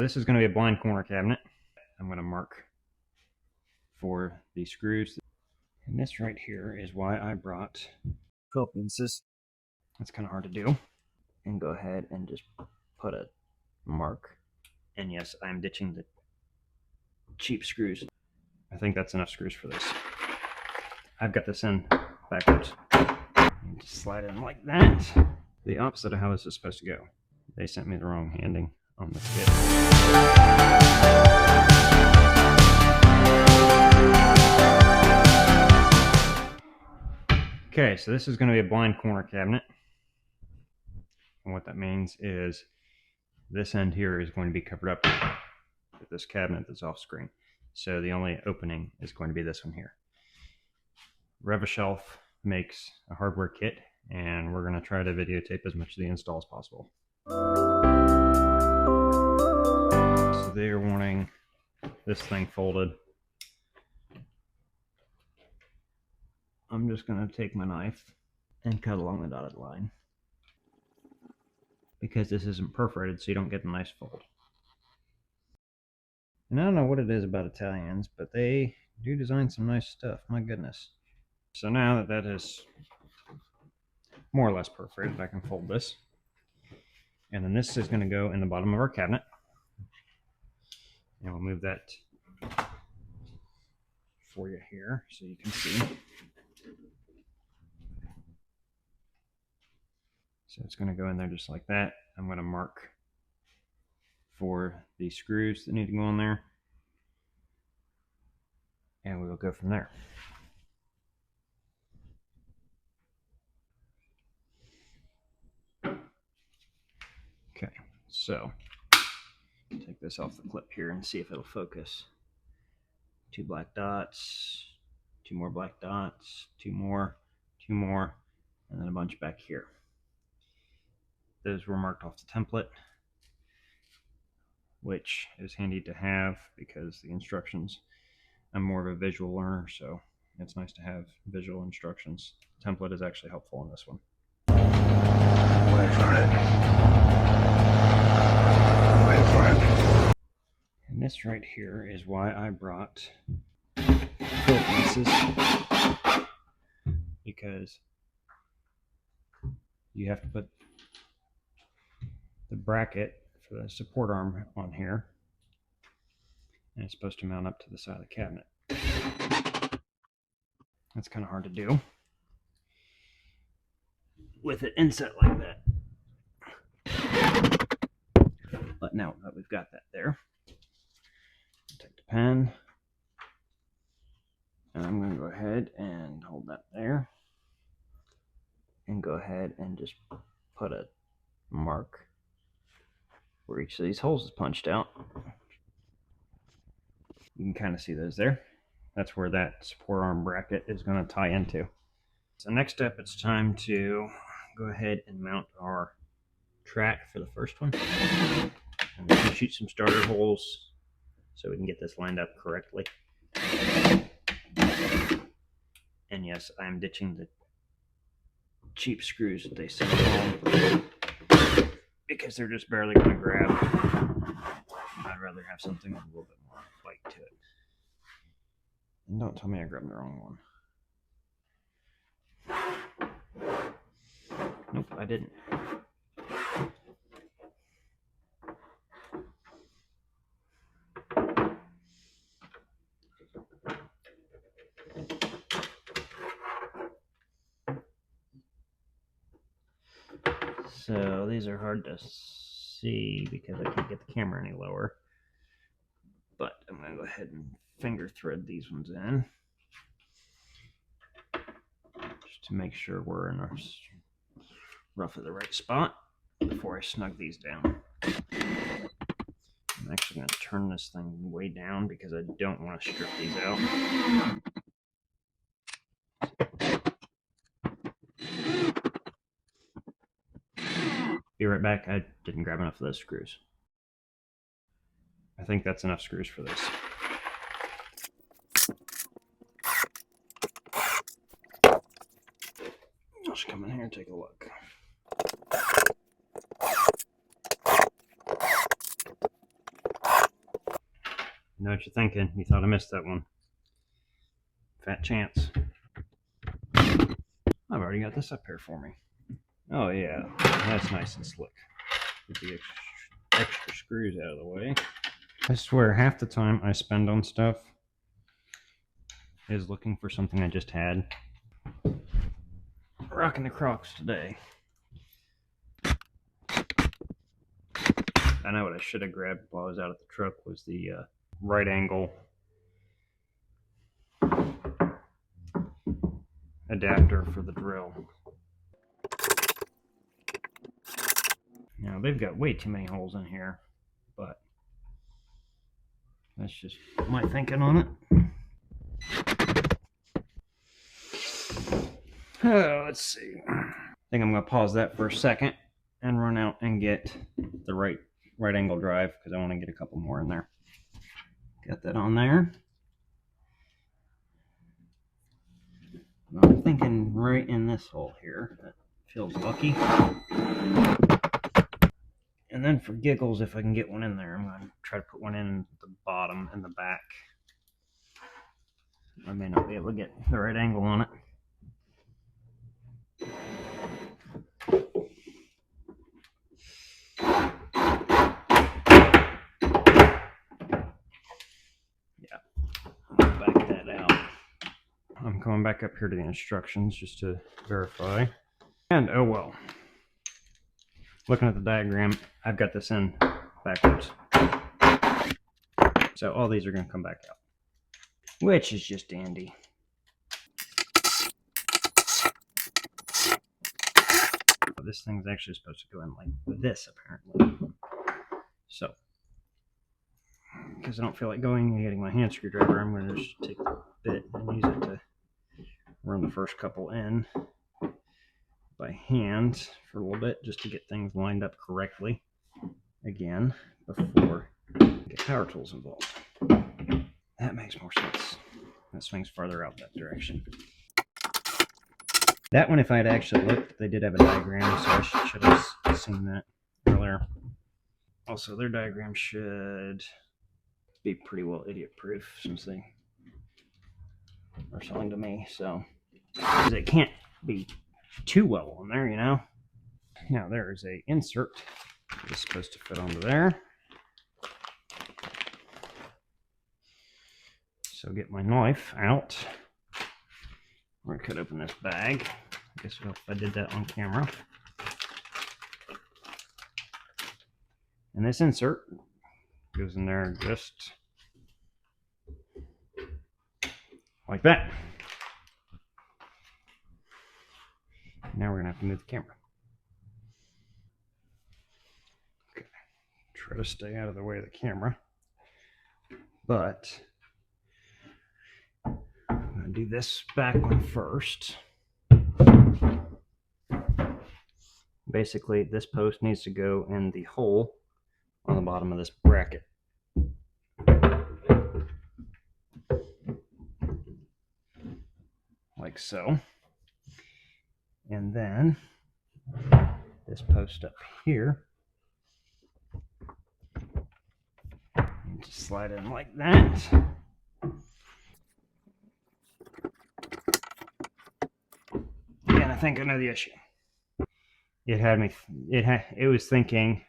This is going to be a blind corner cabinet. I'm going to mark for the screws. And this right here is why I brought pieces. It's kind of hard to do. And go ahead and just put a mark. And yes, I'm ditching the cheap screws. I think that's enough screws for this. I've got this in backwards. And just slide it in like that. The opposite of how this is supposed to go. They sent me the wrong handing on the kit. Okay, so this is going to be a blind corner cabinet. And what that means is this end here is going to be covered up with this cabinet that's off screen. So the only opening is going to be this one here. Rev-A-Shelf makes a hardware kit, and we're going to try to videotape as much of the install as possible. So they are wanting this thing folded. I'm just going to take my knife and cut along the dotted line, because this isn't perforated, so you don't get a nice fold. And I don't know what it is about Italians, but they do design some nice stuff. My goodness. So now that that is more or less perforated, I can fold this. And then this is going to go in the bottom of our cabinet. And we'll move that for you here so you can see. So it's going to go in there just like that. I'm going to mark for the screws that need to go in there. And we will go from there. Okay, so take this off the clip here and see if it'll focus. 2 black dots, 2 more black dots, 2 more, 2 more, and then a bunch back here. Those were marked off the template, which is handy to have because the instructions, I'm more of a visual learner, so it's nice to have visual instructions. The template is actually helpful in this one. Wait for it. Wait for it. And this right here is why I brought pieces, because you have to put the bracket for the support arm on here, and it's supposed to mount up to the side of the cabinet. That's kind of hard to do with it inset like that. But now that we've got that there, take the pen, and I'm going to go ahead and hold that there, and go ahead and just put a mark where each of these holes is punched out. You can kind of see those there. That's where that support arm bracket is going to tie into. So next up, it's time to go ahead and mount our track for the first one. I'm going to shoot some starter holes so we can get this lined up correctly. And yes, I'm ditching the cheap screws that they sell home because they're just barely going to grab. I'd rather have something with a little bit more bite to it. And don't tell me I grabbed the wrong one. Nope, I didn't. So these are hard to see because I can't get the camera any lower. But I'm going to go ahead and finger thread these ones in, just to make sure we're in our roughly the right spot before I snug these down. I'm actually going to turn this thing way down because I don't want to strip these out. Be right back. I didn't grab enough of those screws. I think that's enough screws for this. I'll just come in here and take a look. know what you're thinking. You thought I missed that one. Fat chance. I've already got this up here for me. Oh yeah, that's nice and slick. Get the extra screws out of the way. I swear, half the time I spend on stuff is looking for something I just had. Rocking the Crocs today. I know what I should have grabbed while I was out at the truck was the right angle adapter for the drill. Now they've got way too many holes in here, but that's just my thinking on it. Oh, let's see. I think I'm going to pause that for a second and run out and get the right angle drive because I want to get a couple more in there. Got that on there. I'm thinking right in this hole here. That feels lucky. And then for giggles, if I can get one in there, I'm going to try to put one in the bottom and the back. I may not be able to get the right angle on it. Back that out. I'm going back up here to the instructions just to verify. And oh well. Looking at the diagram, I've got this in backwards. So all these are going to come back out, which is just dandy. This thing's actually supposed to go in like this, apparently. So, because I don't feel like going and getting my hand screwdriver, I'm going to just take the bit and use it to run the first couple in by hand for a little bit, just to get things lined up correctly again before I get power tools involved. That makes more sense. That swings farther out that direction. That one, if I had actually looked, they did have a diagram, so I should have seen that earlier. Also, their diagram should be pretty well idiot-proof since they are selling to me, so it can't be too well on there, you know. Now there is a insert that's supposed to fit onto there. So get my knife out. We're gonna cut open this bag. I guess if I did that on camera. And this insert goes in there just like that. Now we're gonna have to move the camera. Okay. Try to stay out of the way of the camera. But I'm gonna do this back one first. Basically, this post needs to go in the hole on the bottom of this bracket. Like so. And then this post up here, just slide in like that. And I think I know the issue. It was thinking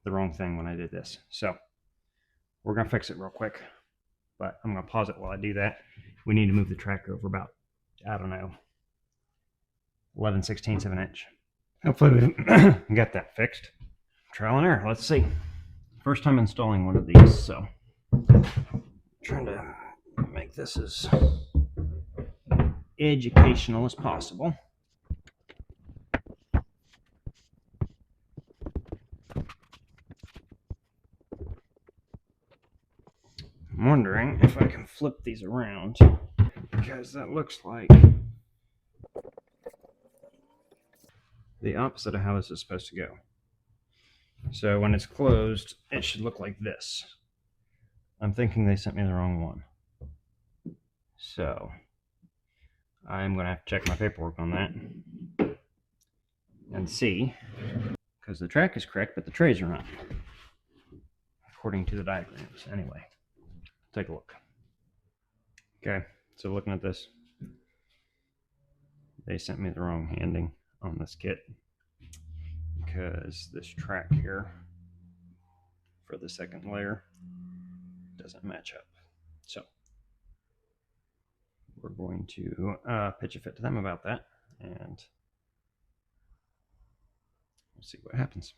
the wrong thing when I did this. So we're gonna fix it real quick, but I'm gonna pause it while I do that. We need to move the tracker over about, I don't know, 11/16 of an inch. Hopefully we got that fixed. Trial and error, let's see. First time installing one of these, so trying to make this as educational as possible. I'm wondering if I can flip these around, because that looks like the opposite of how this is supposed to go. So when it's closed, it should look like this. I'm thinking they sent me the wrong one. So I'm going to have to check my paperwork on that and see, because the track is correct, but the trays are not. according to the diagrams. Anyway, take a look. Okay, so looking at this, they sent me the wrong handing on this kit because this track here for the second layer doesn't match up. So we're going to pitch a fit to them about that, and we'll see what happens.